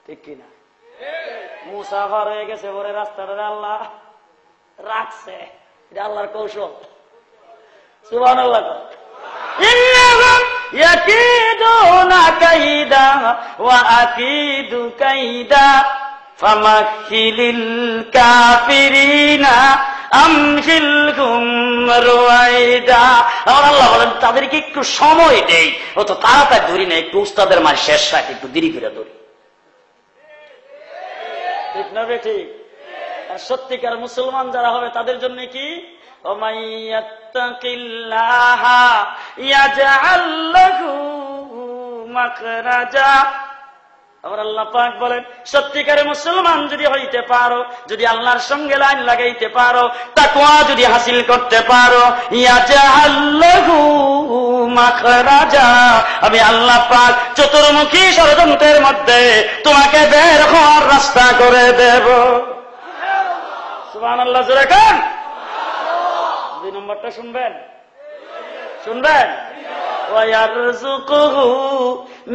ঠিক কিনা? মুসাফার হয়ে গেছে পরে রাস্তাটা আল্লাহ রাখছে, এটা আল্লাহর কৌশল। সুবহানাল্লাহ। ইন্নাহুম ইয়াকিদুনা কাইদা ওয়া আকিদু কাইদা ফামাহিলিল কাফিরিনা আমহিলহুম রুয়াইদা। আল্লাহ বলেন তাদেরকে একটু সময় দেই, অত তাড়াতাড়ি ধরি না, একটু উস্তাদের মার শেষ রাখি, একটু দেরি করে ধরি। ঠিক না বেঠিক? আর সত্যিকার মুসলমান যারা হবে তাদের জন্য কি? ওমাইয়াত্তাকিল্লাহা ইয়াজআল লাহু মাখরাজা। আবার আল্লাহ পাক বলেন সত্যিকারের মুসলমান যদি হইতে পারো, যদি আল্লাহর সঙ্গে লাইন লাগাইতে পারো, তাকওয়া যদি হাসিল করতে পারো, ইয়াজআল লাহু মাখরাজা, আমি আল্লাহ পাক চতুর্মুখী ষড়যন্ত্রের মধ্যে তোমাকে বের হওয়ার রাস্তা করে দেব। সুবহানাল্লাহ। জোরে কান। 2 নম্বরটা শুনবেন, শুনবেন। ওয়ায়ারযুকুহু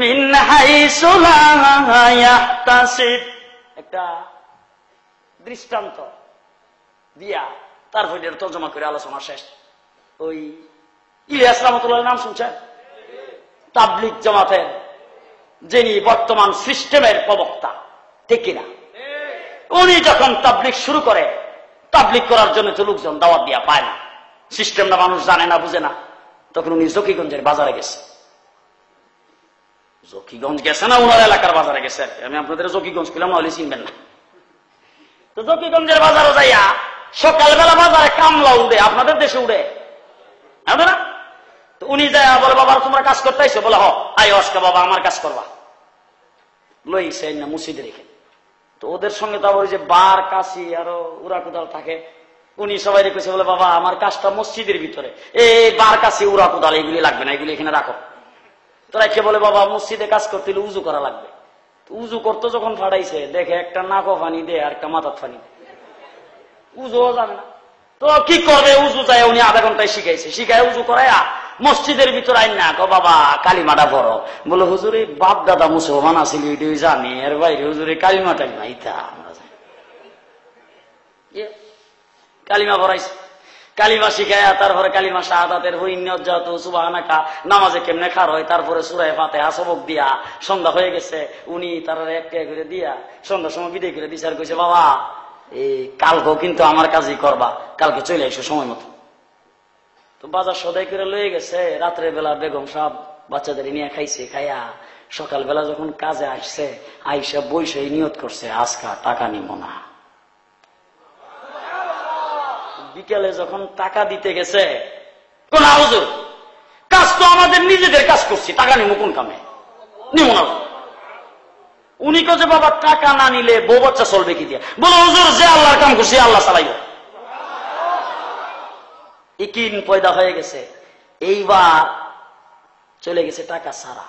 মিন হাইসু লা ইয়াহতাসিব। একটা দৃষ্টান্ত দিয়া তারপর এর তরজমা করে আলোচনা শেষ। ওই ইলিয়াস রাহমাতুল্লাহর নাম শুনছেন? তাবলীগ জামাতের যিনি বর্তমান সিস্টেমের প্রবক্তা, ঠিক কিনা? উনি যখন তাবলীগ শুরু করে, তাবলীগ করার জন্য তো লোকজন দাওয়াত দিয়া পায় না, সিস্টেমটা মানুষ জানে না, বুঝে না, তখন উনি জকিগঞ্জের বাজারে গেছে। জকিগঞ্জ গেছে না, ওনার এলাকার বাজারে গেছে। আমি আপনাদের জকিগঞ্জ ছিলাম, নাহলে চিনবেন না। তো জকিগঞ্জের বাজারে যাইয়া সকালবেলা বাজারে কামলা উড়ে, আপনাদের দেশে উড়ে না? তো উনি যায় বলে, বাবা তোমরা কাজ করতে আইসো? বলে হ, আই অস্কা বাবা আমার কাজ করবা। লইছে না মসজিদে রেখে। তো ওদের সঙ্গে তো আবার ওই যে বার কাশি আরো উড়া কোদাল থাকে, উনি সবাই রেখেছে। বলে বাবা আমার কাজটা মসজিদের ভিতরে, এই বার কাশি উড়া কোদাল এগুলি লাগবে না, এগুলি এখানে রাখো। তো রাখে বলে বাবা মসজিদে কাজ করতে হলে উজু করা লাগবে। উজু করতে যখন ফাটাইছে দেখে একটা নাকো ফানি দে আর একটা মাথার ফানি দে, উজুও জানে না। তো কি করবে, উজু যায় উনি আধা ঘন্টায় শিখাইছে, শিখায় উজু করাইয়া মসজিদের ভিতরে আইন না, কো বাবা কালিমাটা পড়ো। বলে হুজুর এই বাপ দাদা মুসলমান আছিল এটাই জানি, এর বাইরে হুজুর এই কালিমাটাই নাই, তা আমরা জানি। কালিমা পড়াইছে, কালিমা শিখায়, তারপরে কালিমা শাহাদাতের হইন্যত সুবহানাকা নামাজে কেমনে খার হয়, তারপরে সূরা ফাতিহা সবক দিয়া সন্ধ্যা হয়ে গেছে। উনি তারা একটা করে দিয়া সন্ধ্যার সময় বিদায় করে দিছে, আর কইছে বাবা এই কালকেও কিন্তু আমার কাজই করবা, কালকে চলে এসো সময় মতো। তো বাজার সদাই করে লয়ে গেছে। রাত্রে বেলা বেগম সাহেব বাচ্চাদের নিয়ে খাইছে, খাইয়া সকালবেলা যখন কাজে আসছে, আইসা বইসে নিয়ত করছে আজকা টাকা নিব না। বিকেলে যখন টাকা দিতে গেছে, কোন হুজুর কাজ তো আমাদের নিজেদের কাজ করছি, টাকা নিব কোন কামে, নিব না। উনি কাছে বাবা টাকা না নিলে বউ বাচ্চা চলবে কি দিয়া? বলো হুজুর যে আল্লাহর কাম করছি আল্লাহ চালাইব। ইকিন পয়দা হয়ে গেছে। এইবার চলে গেছে টাকা ছাড়া।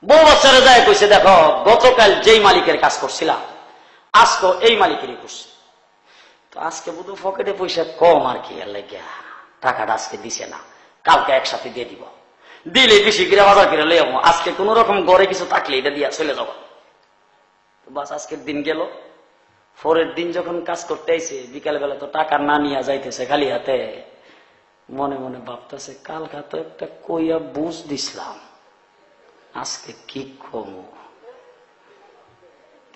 বউ বাচ্চারা যায় কইছে দেখো গতকাল যেই মালিকের কাজ করছিলাম আজকে এই মালিকেরই করছি, তো আজকে বুধ পকেটে পয়সা কম আর কি, টাকাটা আজকে দিছে না, কালকে একসাথে দিয়ে দিব, দিলে বেশি করে বাজার করে লই যাবো, আজকে কোন রকম ঘরে কিছু থাকলে এটা দিয়া চলে যাবো। বাস আজকের দিন গেল। পরের দিন যখন কাজ করতে আইছে বিকাল বেলা তো টাকা না নিয়ে যাইতেছে খালি হাতে, মনে মনে ভাবতেছে কালকা তো একটা কইয়া বুঝ দিছিলাম, আজকে কি কমু।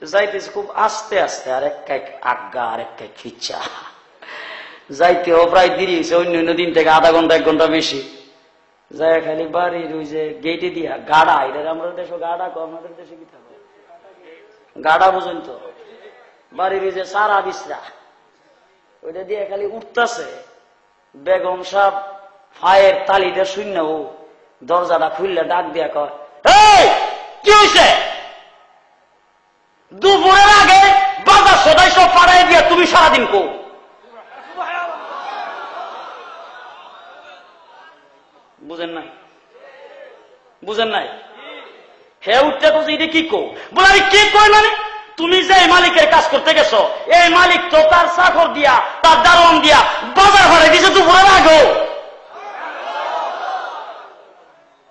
যাইতেছে খুব আস্তে আস্তে, আর একটা আজ্ঞা আর একটা খিচ্ছা, যাইতেও প্রায় দেরি হয়েছে, অন্য অন্য দিন থেকে আধা ঘন্টা 1 ঘন্টা বেশি। যাই খালি বাড়ির ওই যে গেটে দিয়া গাড়া, এটা আমরা দেশে গাড়া কো, আমাদের দেশে কি থাকে গাড়া বুঝেন তো, বাড়ির ওই যে সারা বিছরা ওইটা দিয়ে খালি উঠতেছে। বেগম সাহেব ফায়ের তালিটা শূন্য, ও দরজাটা খুললে ডাক দিয়া কয় এই কি হয়েছে? দুপুরের আগে বাজার সদাই সব পাড়ায় দিয়া তুমি সারাদিন কো? বুঝেন নাই? বুঝেন নাই? হে উঠতে তো এটা কি কো? বলে আমি কি কই মানে, তুমি যে মালিকের কাজ করতে গেছো, এই মালিক তো তার চাকর দিয়া তার দারোয়ান দিয়া বাজার ঘরে দিছে দুপুরের আগে,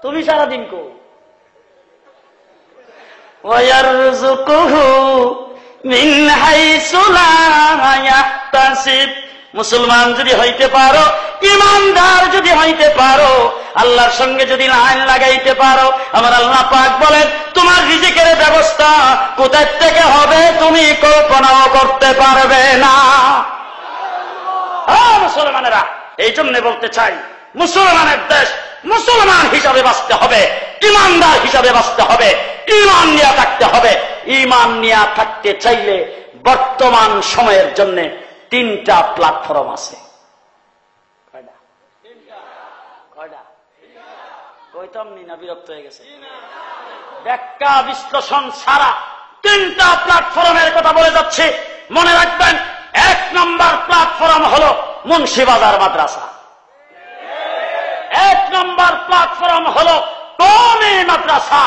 তুমি সারাদিন কো? ওয়ায়ারযুকুহু মিন হাইসু লা ইয়াহতাসিব। মুসলমান যদি হইতে পারো, ইমানদার যদি হইতে পারো, আল্লাহর সঙ্গে যদি লাইন লাগাইতে পারো, আমার আল্লাহ পাক বলেন তোমার রিজিকের ব্যবস্থা কোথা থেকে হবে তুমি কল্পনাও করতে পারবে না। মুসলমানেরা, এই জন্য বলতে চাই, মুসলমানের দেশ মুসলমান হিসাবে বাঁচতে হবে, ইমানদার হিসাবে বাঁচতে হবে, ইমান নিয়ে থাকতে হবে। ইমান নিয়ে থাকতে চাইলে বর্তমান সময়ের জন্য 3টা প্ল্যাটফর্ম আছে। কয়টা না বিরক্ত হয়ে গেছে? ব্যাখ্যা বিশ্লেষণ ছাড়া 3টা প্ল্যাটফর্মের কথা বলে যাচ্ছে, মনে রাখবেন। 1 নম্বর প্ল্যাটফর্ম হল মুন্সিবাজার মাদ্রাসা। 1 নম্বর প্ল্যাটফর্ম হল কওমি মাদ্রাসা।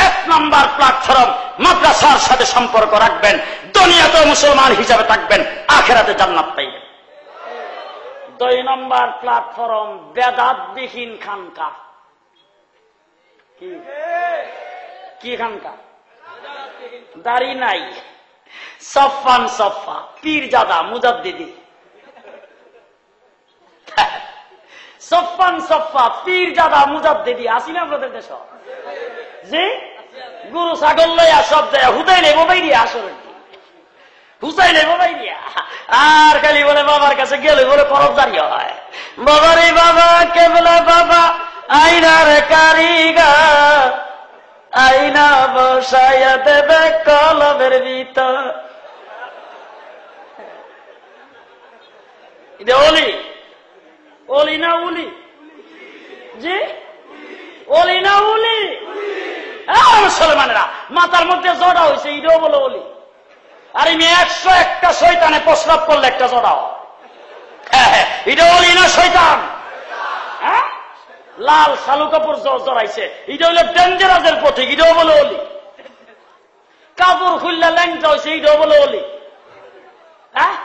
1 নম্বর প্ল্যাটফর্ম, মাদ্রাসার সাথে সম্পর্ক রাখবেন, দুনিয়াতে মুসলমান হিসাবে থাকবেন, আখিরাতে জান্নাত পাইবেন। 2 নম্বর প্ল্যাটফর্ম বেদাতবিহীন খানকা। কি খানকা? দাড়ি নাই, সফান সফা, পীরজাদা, মুজাদ্দিদি। সফান সফা, পীরজাদা, মুজাদ্দিদি আসি না আপনাদের দেশ? জি, গরু ছাগল লইয়া সব যায় হুদাইলে মোবাইলিয়া, আসলে হুসাইলে মোবাইলিয়া, আর খালি বলে বাবার কাছে গেলে বলে করবদারি হয়। বাবারে বাবা, কেবলা বাবা, আইনার কারিগর, আইনা বসাইয়া দেবে কলমের ভিতর। এটা অলি, অলি না উলি? জি, অলি না উলি? মুসলমানেরা, মাথার মধ্যে জড়া হয়েছে, এটাও বলে অলি। আর এমনি 101টা শয়তানে প্রস্রাব করলে একটা জড়াও। হ্যাঁ, এটা অলি না শয়তান? হ্যাঁ, লাল শালু কাপড় জড়াইছে, এটা হইলো ডেঞ্জারাসের প্রতীক, এটাও বলে অলি। কাপড় খুললে ল্যাংটা হয়েছে, এটাও বলে অলি। হ্যাঁ,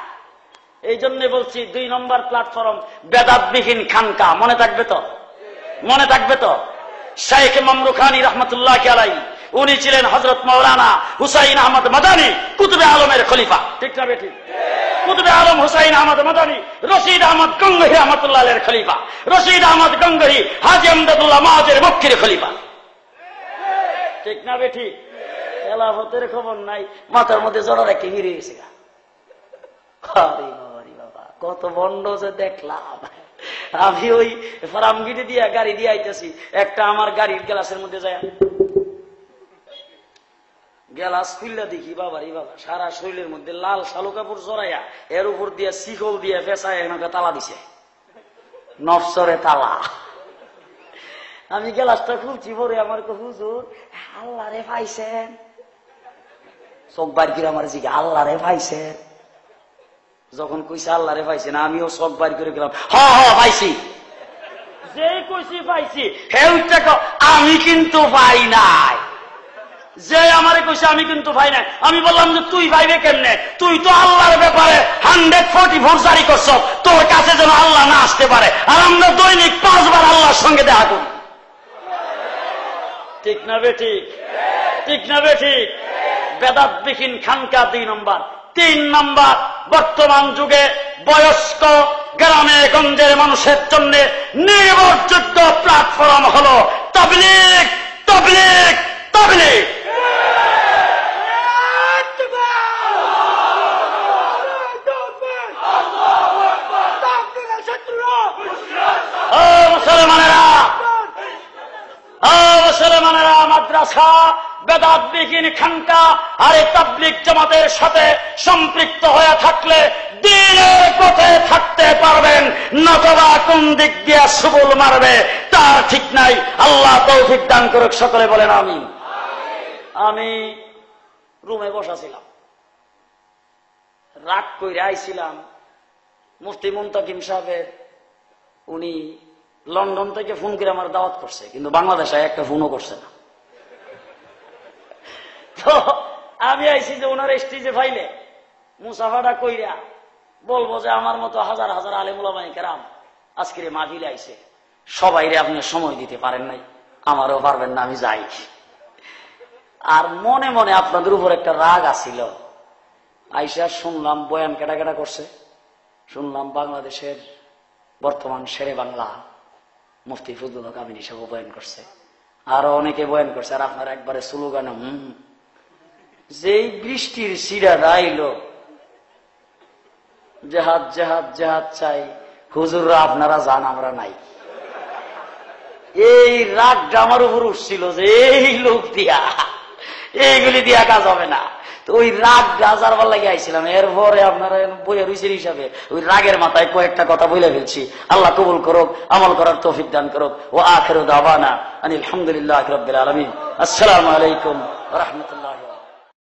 এই জন্য বলছি 2 নম্বর প্ল্যাটফর্ম বেদাতবিহীন খানকা। মনে থাকবে তো? মনে থাকবে তো? শাইখ মামরুখানী রহমতুল্লাহ আলাইহি, উনি ছিলেন হযরত মাওলানা হুসাইন আহমদ মাদানী, কুতুবে আলমের খলিফা। ঠিক না বেঠিক? কুতুবে আলম হুসাইন আহমদ মাদানী রশিদ আহমদ গঙ্গোহী রহমতুল্লাহ আলাইহির খলিফা। রশিদ আহমদ গঙ্গোহী হাজী আমদাদুল্লাহ মাহাজের মক্কির খলিফা। ঠিক না বেঠিক? খেলাফতের খবর নাই, মাথার মধ্যে জড়া রেখে হিরে গেছে। বাবা, কত বন্ড যে দেখলাম। আমি ওই ফারামগিরি দিয়া গাড়ি দিয়ে আইতেছি, একটা আমার গাড়ির গ্লাসের মধ্যে যায় গ্লাস খুললা দেখি, বাবা রে বাবা, সারা শরীরের মধ্যে লাল শালু কাপড় জড়াইয়া, এর উপর দিয়ে শিকল দিয়ে ফেসায় আমাকে তালা দিছে, নফসরে তালা। আমি গ্লাসটা খুলছি, পরে আমার হুজুর আল্লাহ রে পাইছেন? চোখ বার করে আমার জিজ্ঞা, আল্লাহ রে পাইছেন? যখন কইছে আল্লাহ রে পাইছেন, আমিও চোখ বার করে গেলাম, হ্যাঁ পাইছি। যে কইছি পাইছি, আমি কিন্তু পাই নাই। যে আমারে কইছে আমি কিন্তু পাই নাই, আমি বললাম যে তুই পাইবে কেমনে? তুই তো আল্লাহর ব্যাপারে 144 জারি করছ, তোর কাছে যেন আল্লাহ না আসতে পারে। আর আমরা দৈনিক 5 বার আল্লাহর সঙ্গে দেখা করি। ঠিক না বেঠিক? ঠিক না বেঠিক? বেদাতবিহীন খানকা 2 নম্বর। 3 নম্বর, বর্তমান যুগে বয়স্ক গ্রামে গঞ্জের মানুষের জন্য নির্ভরযোগ্য প্ল্যাটফর্ম হল তাবলীগ। তাবলীগ, তাবলীগ। মুসলমানেরা, মাদ্রাসা, বেদাতবিহীন খানকা আর এই তাবলীগ জামাতের সাথে সম্পৃক্ত হয়ে থাকলে দ্বীনের পথে থাকতে পারবেন, নতবা কোন দিক দিয়ে সুবল মারবে তার ঠিক নাই। আল্লাহ তৌফিক দান করুক, সকলে বলেন আমিন। আমি রুমে বসাছিলাম, রাগ কইরা আইছিলাম। মুফতি মুনতাকিম সাহেবের, উনি লন্ডন থেকে ফোন করে আমার দাওয়াত করছে, কিন্তু বাংলাদেশে একটা ফোনও করছে না। তো আমি আইছি যে ওনার স্টেজে ফাইলে মুসাফাটা কইরা বলবো যে আমার মতো হাজার হাজার আলেম উলামায়ে কেরাম আজকের মাহফিলে আইছে, সবাইরে আপনি সময় দিতে পারেন নাই, আমারও পারবেন না, আমি যাই। আর মনে মনে আপনাদের উপর একটা রাগ আসিল। আইসা শুনলাম বয়ান কেটা কেটা করছে, শুনলাম বাংলাদেশের বর্তমান শেরে বাংলা মুফতি ফজলুল হক আমিনী সাহেব বয়ান করছে, আরো অনেকে বয়ান করছে। আর আপনার একবারে স্লোগান যেই বৃষ্টির সিঁড়া আইল, জেহাদ জেহাদ জেহাদ চাই, হুজুররা আপনারা যান আমরা নাই। এই রাগটা আমার উপর উঠছিল যে এই লোক দিয়া এইগুলি দিয়া কাজ হবে না। তো ওই রাগ গাজারবার লাগে আইছিলাম। এরপরে আপনারা বইয়া রুইছেন হিসাবে ওই রাগের মাথায় কয়েকটা কথা বলে ফেলছি। আল্লাহ কবুল করুক, আমল করার তৌফিক দান করুক। ও আখিরু দাওয়ানা আনিল হামদুলিল্লাহি রাব্বিল আলামিন। আসসালামু আলাইকুম ওয়া রাহমাতুল্লাহ।